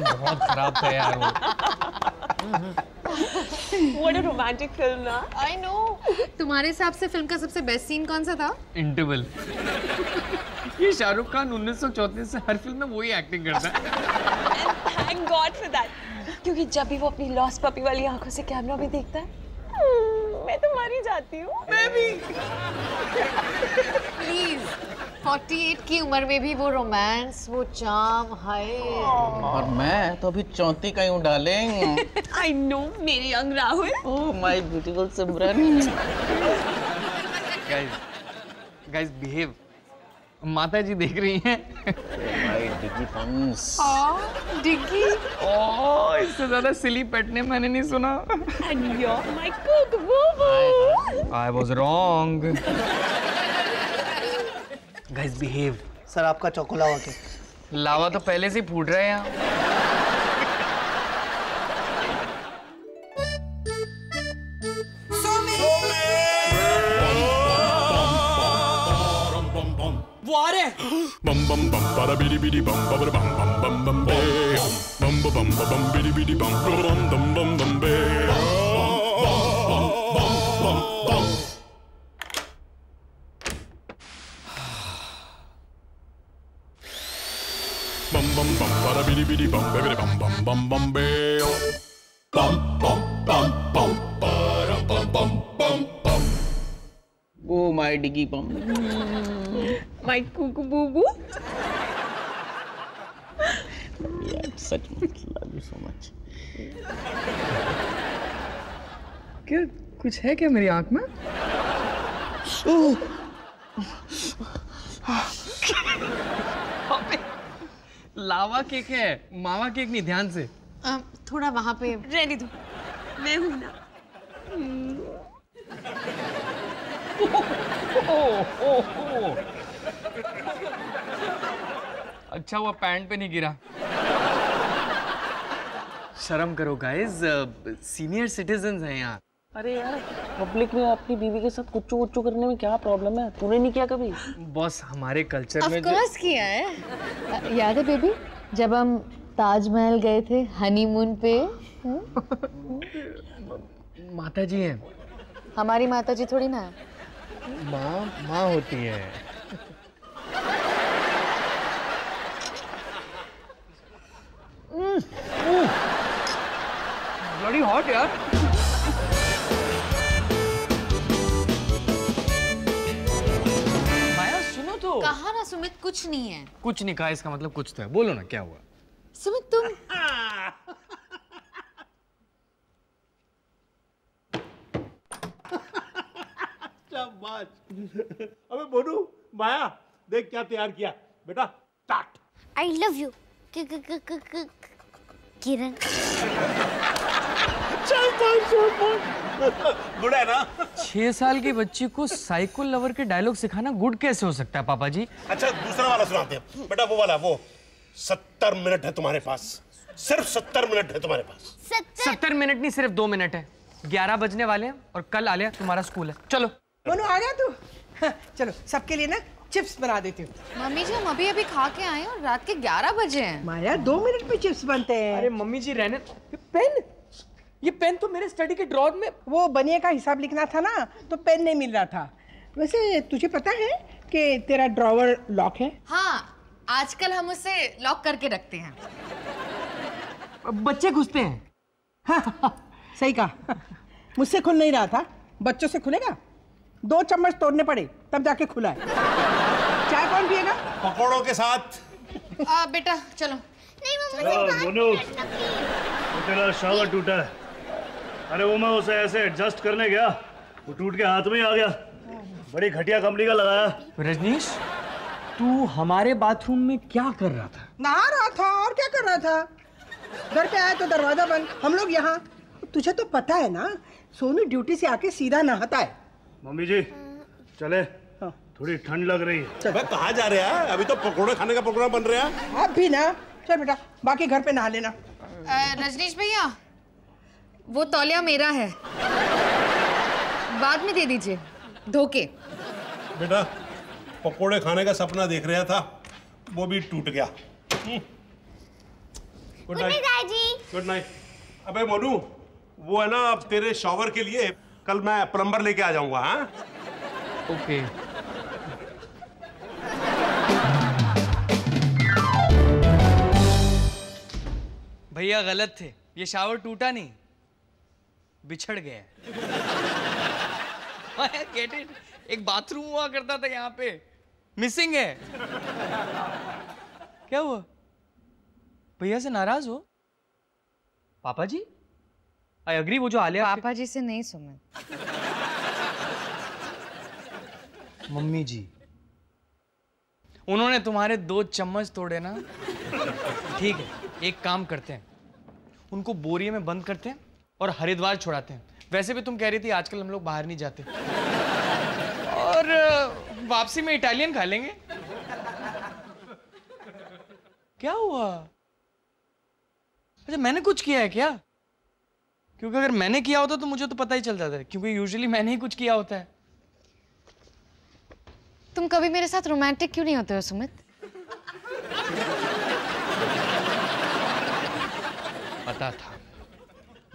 यार बहुत खराब था यार वो। What a romantic film ना? I know. तुम्हारे हिसाब से फिल्म का सबसे बेस्ट सीन कौन सा था? इंटरवल। ये शाहरुख खान 1934 से हर फिल्म में वही एक्टिंग करता है। And thank God for that. क्योंकि जब भी वो अपनी लॉस्ट पपी वाली आंखों से कैमरा में देखता है, मैं तो मर ही जाती हूँ। मैं भी। प्लीज 48 की उम्र में भी वो रोमांस, वो चार्म, हाय। और मैं तो अभी 34 का ही हूँ डार्लिंग। I know, मेरे young Rahul. Oh my beautiful Simran. Guys behave. माता जी देख रही हैं। माय डिगी पम्स। डिग्गी। ओह इससे ज्यादा सिली पेट ने मैंने नहीं सुना। And you're my cook, boo-boo. I was wrong. Guys behave. Sir आपका चोकोलावा के लावा तो पहले से ही फूट रहा है यहाँ। वो आ रहे bum bum bum para bidi bidi bum bum bum bum bum bum bum bum bum bum bidi bidi bum bum bum bum bum bum bum bum para bidi bidi bum baby bum bum bum bum bum bum bum bum para bum bum bum bum oh my डिगी पम। My cuckoo boo-boo. यार सच में love you so much. क्या कुछ है क्या मेरी आंख में? लावा केक है, मावा केक नहीं, ध्यान से। थोड़ा वहाँ पे रहने दो, मैं हूँ ना। अच्छा हुआ पैंट पे नहीं गिरा। शर्म करो गाइस, सीनियर सिटीजन्स हैं यहाँ। अरे यार पब्लिक में अपनी बीवी के साथ कुच्चू कुच्चू करने में क्या प्रॉब्लम है? तूने नहीं किया कभी? बॉस हमारे कल्चर में ऑफ कोर्स किया है। याद है बेबी जब हम ताजमहल गए थे हनीमून पे? माता जी हैं। हमारी माता जी थोड़ी ना है। माँ होती है। ब्लडी हॉट यार। माया सुनो तो। कहा ना सुमित कुछ नहीं है। कुछ नहीं कहा इसका मतलब कुछ तो है। बोलो ना क्या हुआ? सुमित तुम अबे बोनू माया देख क्या तैयार किया बेटा। Start. I love you. Kiran. Good है ना? 6 साल की बच्ची को साइको लवर के डायलॉग सिखाना गुड कैसे हो सकता है पापा जी? अच्छा दूसरा वाला सुनाते हैं बेटा। वो वाला वो 70 मिनट है तुम्हारे पास, सिर्फ 70 मिनट है तुम्हारे पास। 70 मिनट नहीं, सिर्फ 2 मिनट है। 11 बजने वाले हैं और कल आलिया तुम्हारा स्कूल है। चलो मनु आ गया तू? हाँ, चलो सबके लिए ना चिप्स बना देती हूँ। मम्मी जी हम अभी खा के आए और रात के 11 बजे हैं। माया 2 मिनट में चिप्स बनते हैं। अरे मम्मी जी रहने। ये पेन तो मेरे स्टडी के ड्रॉर में। वो बनिए का हिसाब लिखना था ना तो पेन नहीं मिल रहा था। वैसे तुझे पता है कि तेरा ड्रॉवर लॉक है? हाँ आजकल हम उसे लॉक करके रखते हैं। बच्चे घुसते हैं। हाँ, सही कहा। मुझसे खुल नहीं रहा था, बच्चों से खुलेगा? 2 चम्मच तोड़ने पड़े तब जाके खुला है। चाय कौन पिएगा? पकौड़ों के साथ। बेटा चलो। नहीं मम्मा तेरा शावर टूटा है। अरे वो मैं उसे ऐसे एडजस्ट करने गया, वो टूट के हाथ में ही आ गया। बड़ी घटिया कंपनी का लगाया। रजनीश तू हमारे बाथरूम में क्या कर रहा था? नहा रहा था और क्या कर रहा था। घर पे आया तो दरवाजा बंद, हम लोग यहाँ। तुझे तो पता है ना सोनू ड्यूटी से आके सीधा नहाता है। मम्मी जी चले, थोड़ी ठंड लग रही है। मैं कहाँ जा रहे हैं? अभी तो पकौड़े खाने का प्रोग्राम बन रहा है। आप भी ना चल बेटा, बाकी घर पे नहा लेना। रजनीश भैया वो तौलिया मेरा है, बाद में दे दीजिए धो के। बेटा पकौड़े खाने का सपना देख रहा था, वो भी टूट गया। गुड नाइट दादी। Good night. अबे मोनू, वो है ना, अब तेरे शॉवर के लिए कल मैं प्लम्बर लेके आ जाऊंगा। हाँ ओके। भैया गलत थे, ये शावर टूटा नहीं, बिछड़ गया। Get it? एक बाथरूम हुआ करता था यहाँ पे, मिसिंग है। क्या हुआ? भैया से नाराज हो? पापा जी? आई अग्री, वो जो आलिया पापा जी से नहीं सुमित, मम्मी जी, उन्होंने तुम्हारे 2 चम्मच तोड़े ना। ठीक है, एक काम करते हैं, उनको बोरिये में बंद करते हैं और हरिद्वार छुड़ाते हैं। वैसे भी तुम कह रही थी आजकल हम लोग बाहर नहीं जाते, और वापसी में इटालियन खा लेंगे। क्या हुआ? अच्छा, मैंने कुछ किया है क्या? क्योंकि अगर मैंने किया होता तो मुझे तो पता ही चल जाता है, क्योंकि यूजुअली मैंने ही कुछ किया होता है। तुम कभी मेरे साथ रोमांटिक क्यों नहीं होते हो सुमित? पता था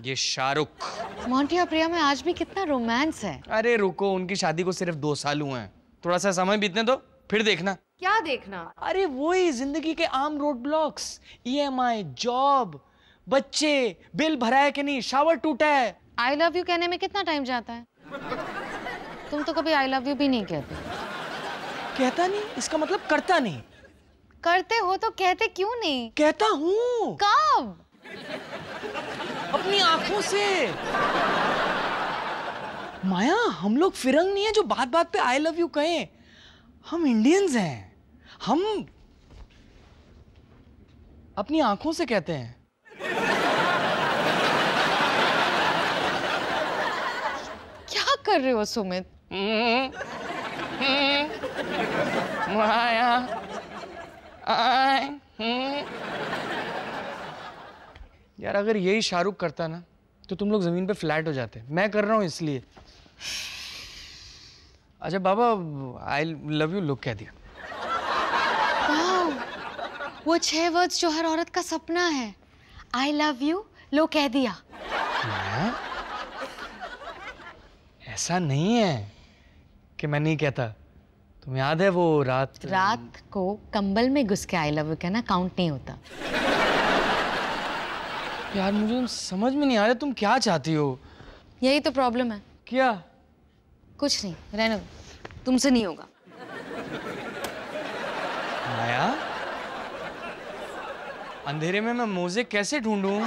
ये शाहरुख। मोंटी और प्रिया में आज भी कितना रोमांस है। अरे रुको, उनकी शादी को सिर्फ 2 साल हुए हैं, थोड़ा सा समय बीतने दो, फिर देखना। क्या देखना? अरे वही जिंदगी के आम रोड ब्लॉक्स, EMI, जॉब, बच्चे, बिल भरा है कि नहीं, शावर टूटा है। आई लव यू कहने में कितना टाइम जाता है? तुम तो कभी आई लव यू भी नहीं कहते। कहता नहीं इसका मतलब करता नहीं। करते हो तो कहते क्यों नहीं? कहता हूँ। कब? अपनी आंखों से। माया, हम लोग फिरंग नहीं है जो बात बात पे आई लव यू कहें। हम इंडियंस हैं, हम अपनी आंखों से कहते हैं। क्या कर रहे हो सुमित? माया, यार अगर यही शाहरुख करता ना तो तुम लोग जमीन पे फ्लैट हो जाते। मैं कर रहा हूं इसलिए। अच्छा बाबा, आई लव यू लुक कह दिया। वो 6 वर्ड्स जो हर औरत का सपना है। आई लव यू लो कह दिया। ऐसा नहीं है कि मैं नहीं कहता। तुम्हें याद है वो रात को कंबल में घुस के आई लव यू कहना काउंट नहीं होता। यार मुझे समझ में नहीं आ रहा तुम क्या चाहती हो। यही तो प्रॉब्लम है। क्या? कुछ नहीं, रहने दो, तुमसे नहीं होगा। माया, अंधेरे में मैं मोज़े कैसे ढूंढूं?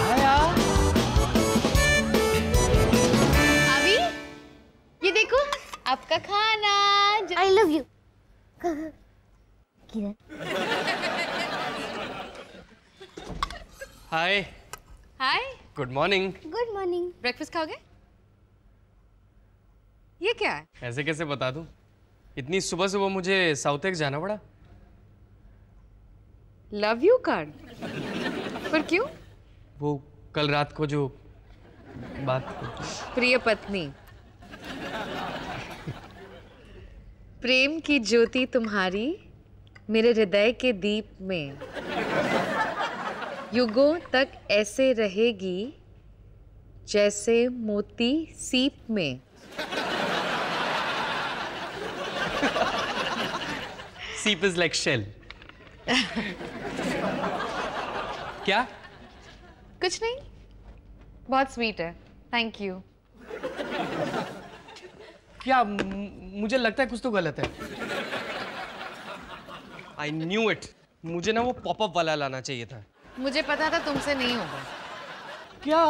माया, अभी ये देखो आपका खाना। आई love you. Hi. Hi, good morning. Good morning. Breakfast खाओगे? ये क्या है? ऐसे कैसे बता दूं? इतनी सुबह सुबह मुझे साउथ एक्स जाना पड़ा। Love you card? पर क्यों? वो कल रात को जो बात। प्रिय पत्नी, प्रेम की ज्योति तुम्हारी मेरे हृदय के दीप में युगों तक ऐसे रहेगी जैसे मोती सीप में। सीप इज लाइक शेल। क्या? कुछ नहीं, बहुत स्वीट है, थैंक यू। क्या? मुझे लगता है कुछ तो गलत है। I knew it. मुझे ना वो पॉपअप वाला लाना चाहिए था। मुझे पता था तुमसे नहीं होगा। क्या?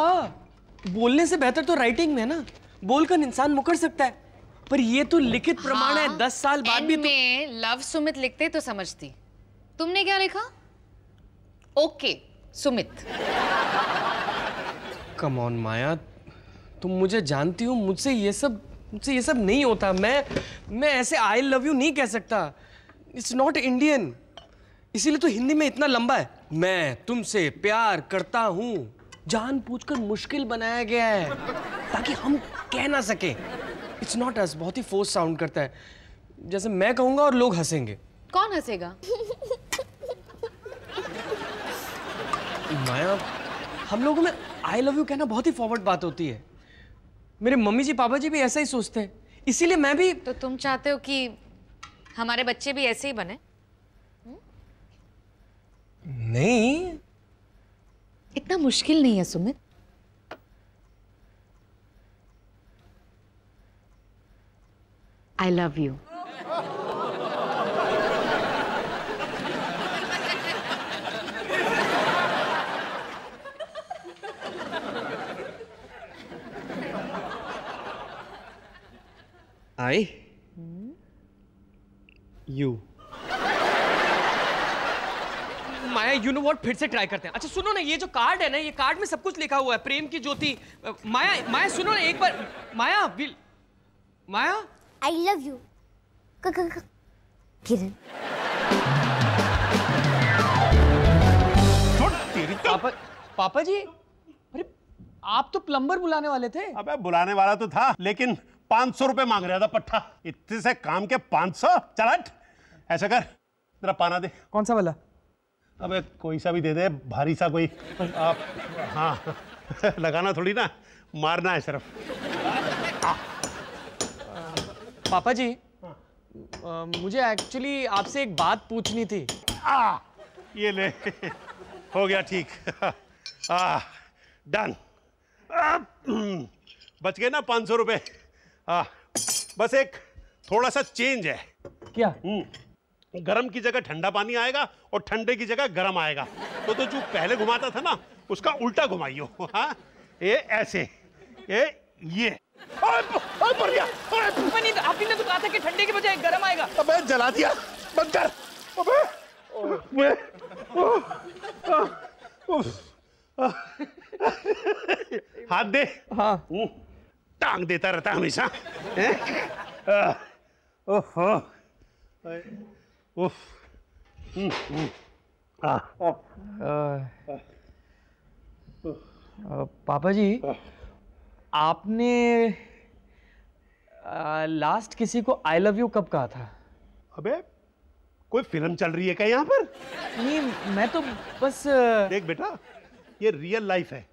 बोलने से बेहतर तो राइटिंग में है ना। बोलकर इंसान मुकर सकता है, पर ये तो लिखित प्रमाण है। 10 साल बाद भी में लव सुमित लिखते तो समझती। तुमने क्या लिखा? ओके सुमित। कम ऑन माया, तुम मुझे जानती हो, मुझसे ये सब नहीं होता। मैं ऐसे आई लव यू नहीं कह सकता। It's not Indian. इसीलिए तो हिंदी में इतना लंबा है। मैं तुमसे प्यार करता हूं जानबूझकर मुश्किल बनाया गया है ताकि हम कह ना सके। It's not us. बहुत ही फोर्स साउंड करता है, जैसे मैं कहूंगा और लोग हंसेंगे। कौन हंसेगा? माया, हम लोगों में आई लव यू कहना बहुत ही फॉरवर्ड बात होती है। मेरे मम्मी जी पापा जी भी ऐसा ही सोचते हैं, इसीलिए मैं भी। तो तुम चाहते हो कि हमारे बच्चे भी ऐसे ही बने? नहीं, इतना मुश्किल नहीं है सुमित। आई love you. I you. Maya, you know what, फिर से ट्राई करते हैं। अच्छा सुनो ना, ये जो कार्ड है ना, ये कार्ड में सब कुछ लिखा हुआ है, प्रेम की ज्योति। माया माया सुनो ना एक बार। माया माया, आई लव यू किरण। पापा जी, अरे आप तो प्लम्बर बुलाने वाले थे। अबे बुलाने वाला तो था, लेकिन 500 रुपए मांग रहा था पट्टा। इतने से काम के 500? चल हट। ऐसा कर, तेरा पाना दे। कौन सा वाला? अबे कोई सा भी दे दे, भारी सा कोई। आप हाँ लगाना थोड़ी ना, मारना है सिर्फ। पापा जी, मुझे एक्चुअली आपसे एक बात पूछनी थी। ये ले, हो गया ठीक। डन। बच गए ना 500 रुपए। बस एक थोड़ा सा चेंज है। क्या? गरम की जगह ठंडा पानी आएगा और ठंडे की जगह गरम आएगा। तो जो पहले घुमाता था ना, उसका उल्टा घुमाइयो। हाँ, ये ऐसे, ये पड़ गया। आपने तो कहा था कि ठंडे की बजाय गरम आएगा। अबे जला दिया, बंद कर। अबे हाथ दे। हाँ, टांग देता रहता हमेशा। ओहो, उफ। पापा जी, आपने लास्ट किसी को आई लव यू कब कहा था? अबे कोई फिल्म चल रही है क्या यहाँ पर? नहीं, मैं तो बस। देख बेटा, ये रियल लाइफ है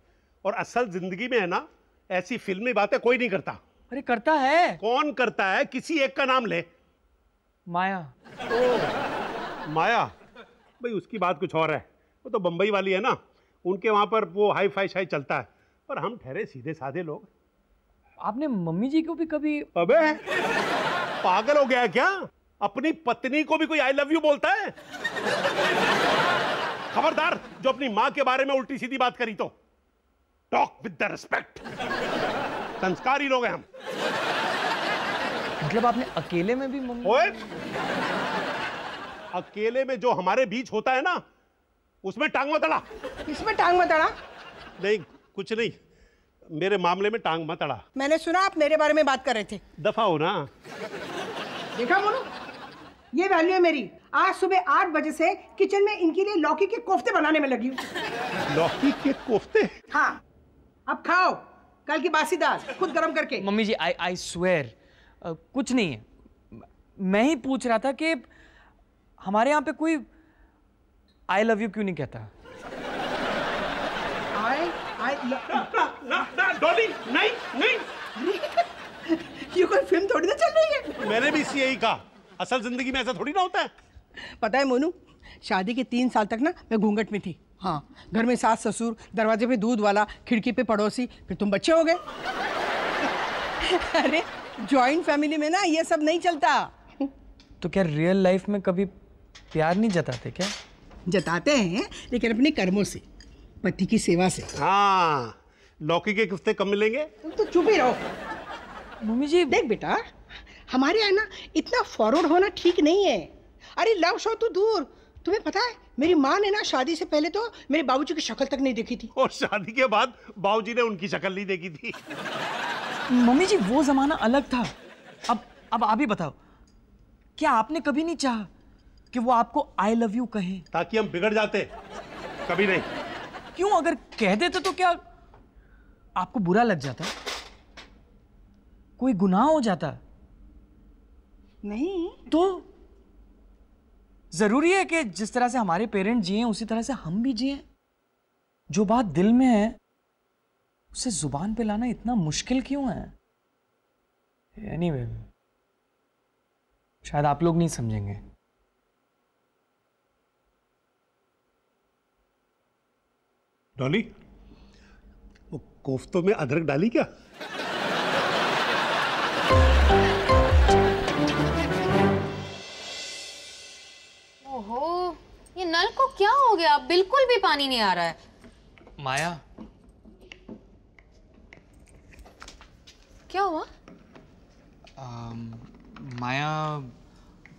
और असल जिंदगी में है ना, ऐसी फिल्मी बातें कोई नहीं करता। अरे करता है। कौन करता है? किसी एक का नाम ले। माया। माया? भाई उसकी बात कुछ और है, वो तो बंबई वाली है ना, उनके वहां पर वो हाई फाई शाई चलता है, पर हम ठहरे सीधे साधे लोग। आपने मम्मी जी को भी कभी? अबे पागल हो गया है क्या? अपनी पत्नी को भी कोई आई लव यू बोलता है? खबरदार, जो अपनी मां के बारे में उल्टी सीधी बात करी तो। Talk with the respect. संस्कारी लोग हैं हम। मतलब आपने अकेले में भी मम्मी? ओए, अकेले में जो हमारे बीच होता है ना, उसमें टांग मत अड़ा। इसमें टांग मत अड़ा? नहीं, कुछ नहीं, मेरे मामले में टांग मत अड़ा। मैंने सुना आप मेरे बारे में बात कर रहे थे। दफा हो ना। देखा बोलो, ये वैल्यू है मेरी। आज सुबह 8 बजे से किचन में इनके लिए लौकी के कोफ्ते बनाने में लगी हूँ। लौकी के कोफ्ते? हाँ, अब खाओ कल की बासी दाल खुद गरम करके। मम्मी जी, आई स्वेयर कुछ नहीं है। मैं ही पूछ रहा था कि हमारे यहाँ पे कोई आई लव यू क्यों नहीं कहता? डॉली, नहीं। ये कोई फिल्म थोड़ी ना चल रही है। मैंने भी इसी यही कहा, असल जिंदगी में ऐसा थोड़ी ना होता है। पता है मोनू, शादी के 3 साल तक ना मैं घूंघट में थी। हाँ, घर में सास ससुर, दरवाजे पे दूध वाला, खिड़की पे पड़ोसी, फिर तुम बच्चे हो गए। अरे जॉइंट फैमिली में ना ये सब नहीं चलता। तो क्या रियल लाइफ में कभी प्यार नहीं जताते क्या? जताते हैं, लेकिन अपने कर्मों से, पति की सेवा से। हाँ, लौकी के कोफ्ते कब मिलेंगे? तुम तो चुप ही रहो। मम्मी जी, देख बेटा, हमारे यहाँ ना इतना फॉरवर्ड होना ठीक नहीं है। अरे लव शो तो दूर, तुम्हें पता है मेरी माँ ने ना शादी से पहले तो मेरे बाबूजी की शक्ल तक नहीं देखी थी, और शादी के बाद बाबूजी ने उनकी शक्ल नहीं देखी थी। मम्मी जी वो जमाना अलग था। अब आप ही बताओ, क्या आपने कभी नहीं चाहा कि वो आपको आई लव यू कहे? ताकि हम बिगड़ जाते? कभी नहीं। क्यों? अगर कह देते तो क्या आपको बुरा लग जाता? कोई गुनाह हो जाता? नहीं तो जरूरी है कि जिस तरह से हमारे पेरेंट्स जिए उसी तरह से हम भी जिए? जो बात दिल में है उसे जुबान पे लाना इतना मुश्किल क्यों है? एनीवे, शायद आप लोग नहीं समझेंगे। डॉली, वो कोफ्तों में अदरक डाली क्या? ओहो, ये नल को क्या हो गया? बिल्कुल भी पानी नहीं आ रहा है। माया, क्या हुआ? माया,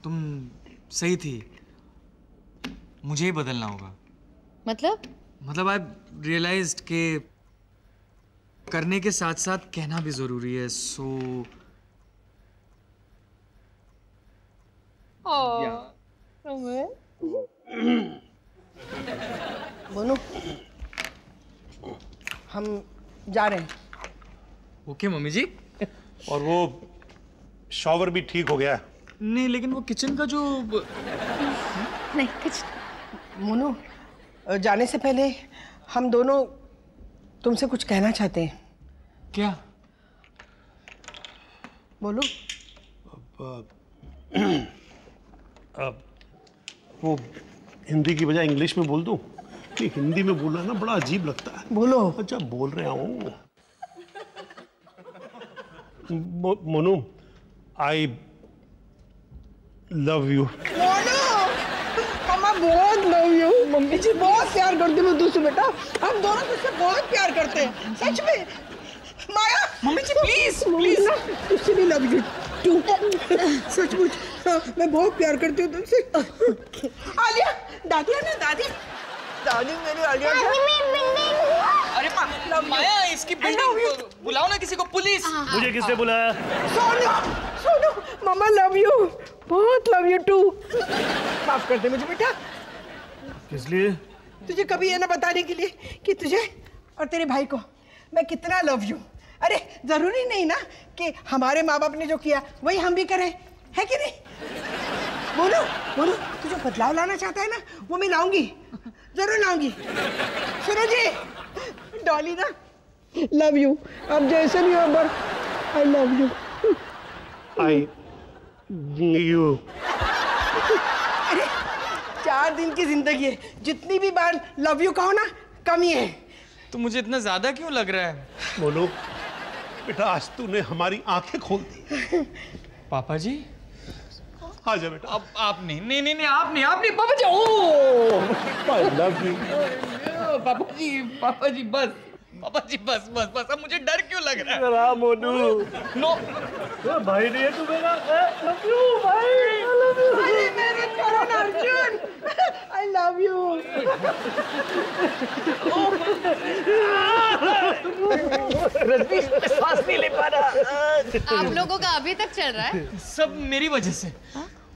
तुम सही थी, मुझे ही बदलना होगा। मतलब आई रियलाइज्ड कि करने के साथ साथ कहना भी जरूरी है। सो बोलो, हम जा रहे हैं। ओके मम्मी जी। और वो शॉवर भी ठीक हो गया? नहीं, लेकिन वो किचन का जो नहीं किचन। मोनू, जाने से पहले हम दोनों तुमसे कुछ कहना चाहते हैं। क्या? बोलो। वो हिंदी की बजाय इंग्लिश में बोल दूं? नहीं, हिंदी में बोलना ना बड़ा अजीब लगता है। बोलो। अच्छा, बोल रहा हूँ। Monu, I love you. Monu, मम्मा बहुत लव यू। मम्मी जी बहुत प्यार करती हूँ तुझसे बेटा। हम दोनों तुझसे बहुत प्यार करते हैं, सच में। माया, मम्मी जी प्लीज प्लीज ना, तुझसे भी लव यू टू। सचमुच, हाँ, मैं बहुत प्यार करती हूँ तुझसे। आलिया, दादी है ना, दादी मेरी आलिया। अरे माया, इसकी बिल्डिंग बुलाओ ना किसी को, पुलिस। मुझे किसने बुलाया? सोनू, मम्मा लव यू, बहुत लव यू टू। माफ कर दे मुझे बेटा। किस लिए? तुझे कभी ये ना बताने के लिए कि तुझे और तेरे भाई को मैं कितना लव यू। अरे जरूरी नहीं ना कि हमारे माँ बाप ने जो किया वही हम भी करें, है कि नहीं? बोलो, तू जो बदलाव लाना चाहता है ना, वो मैं लाऊंगी, जरूर लाऊंगी। सुनो जी, डॉली ना लव यू। अब जैसे भी हो, पर आई लव यू। I you. अरे 4 दिन की जिंदगी है, जितनी भी बार लव यू कहो ना कम ही है। तो मुझे इतना ज्यादा क्यों लग रहा है? बोलो बेटा, आज तूने हमारी आंखें खोल दी। पापा जी, आ जा बेटा। अब आप नहीं, आप नहीं पापा जी। ओ आई लव यू। पापा जी बस, अब मुझे डर क्यों लग रहा है? राम मोनू, नो, भाई नहीं है तू मेरा। लव यू भाई, लव यू। अरे मेरे करण अर्जुन, आई लव यू। सांस नहीं ले पा रहा। आप लोगों का अभी तक चल रहा है? सब मेरी वजह से।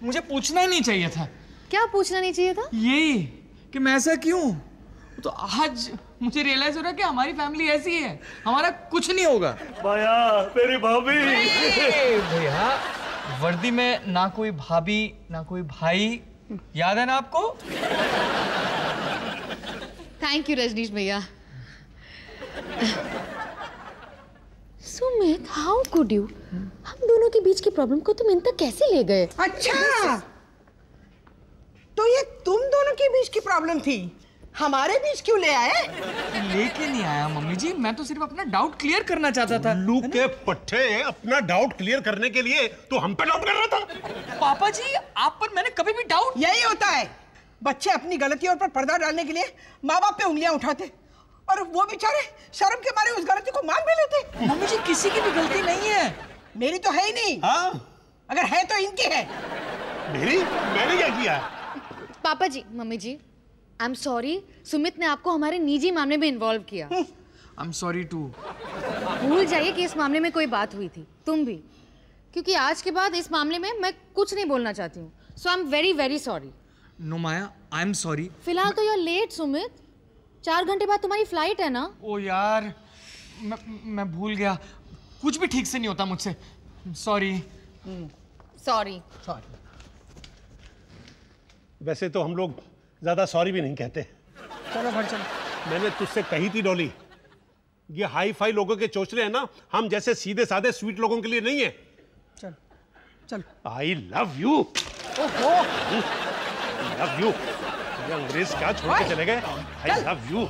मुझे पूछना ही नहीं चाहिए था। क्या पूछना नहीं चाहिए था? यही कि मैं ऐसा क्यों। तो आज मुझे रियलाइज हो रहा है कि हमारी फैमिली ऐसी है, हमारा कुछ नहीं होगा। माया, मेरी भाभी। भैया, वर्दी में ना कोई भाभी ना कोई भाई, याद है ना आपको? थैंक यू रजनीश भैया। Sumit, how could you? हम दोनों के बीच की प्रॉब्लम को तुम इन तक कैसे ले गए? अच्छा, तो ये तुम दोनों के बीच की प्रॉब्लम थी, हमारे बीच क्यों ले आए? लेके नहीं आया मम्मी जी, मैं तो सिर्फ अपना डाउट क्लियर करना चाहता था। लू के पट्टे, अपना डाउट क्लियर करने के लिए तो हम पे डाउट कर रहा था। पापा जी, आप पर मैंने कभी भी डाउट। यही होता है, बच्चे अपनी गलतियों पर पर्दा डालने के लिए माँ बाप पे उंगलियां उठाते, और वो बेचारे शर्म के मारे उस गलती को मान भी लेते। मम्मी जी, किसी की भी गलती नहीं है। मेरी तो है ही नहीं। हाँ? अगर है तो इनकी है। मैंने क्या किया? पापा जी, मम्मी जी, आई एम सॉरी, सुमित ने आपको हमारे निजी मामले में इन्वॉल्व किया। I am sorry too. भूल जाइए कि इस मामले में कोई बात हुई थी, तुम भी, क्योंकि आज के बाद इस मामले में मैं कुछ नहीं बोलना चाहती हूँ। So I am very very sorry. No Maya, I am sorry. फिलहाल तो यू आर लेट सुमित, 4 घंटे बाद तुम्हारी फ्लाइट है ना। ओ यार, मैं भूल गया, कुछ भी ठीक से नहीं होता मुझसे। सॉरी। सॉरी। वैसे तो हम लोग ज्यादा सॉरी भी नहीं कहते। चलो घर चलो। मैंने तुझसे कही थी डॉली, ये हाई फाई लोगों के चोचले हैं ना, हम जैसे सीधे साधे स्वीट लोगों के लिए नहीं है। चल चल। आई लव यू। Love you. ये अंग्रेज क्या छोड़ के चले गए? आई लव यू।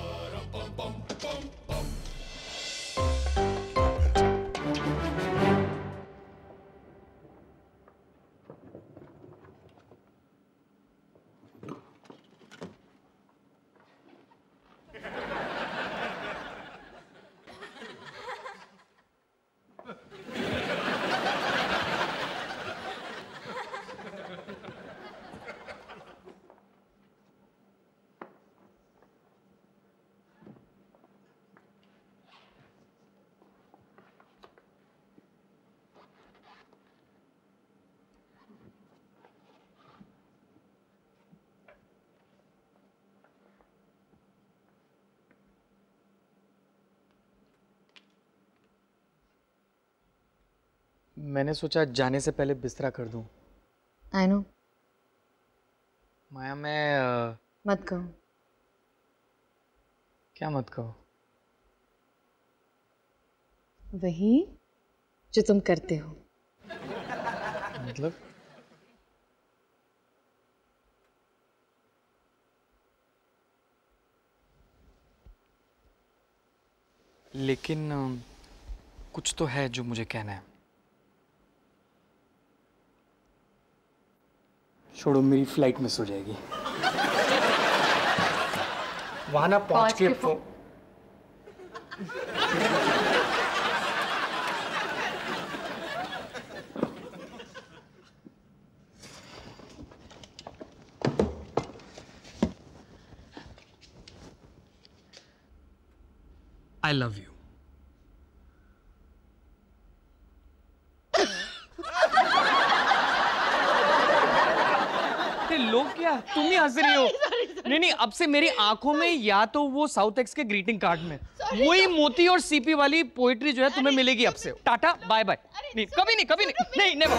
मैंने सोचा जाने से पहले बिस्तरा कर दूं। I know. माया मैं मत कहो। क्या मत कहो? वही जो तुम करते हो। मतलब? लेकिन कुछ तो है जो मुझे कहना है। छोड़ो, मेरी फ्लाइट मिस हो जाएगी। वहां ना पहुंच के I love you. लोग क्या, तुम ही हंस रही हो? नहीं नहीं, अब से मेरी आंखों में या तो वो साउथ एक्स के ग्रीटिंग कार्ड में वही मोती और सीपी वाली पोएट्री जो है तुम्हें मिलेगी अब से। Tata bye bye. नहीं कभी नहीं, कभी नहीं, नहीं never.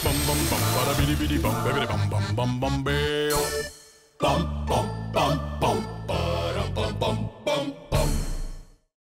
bum bum bum, bada bidi bidi bum, bidi bum bum bum bum, bam. Bum bum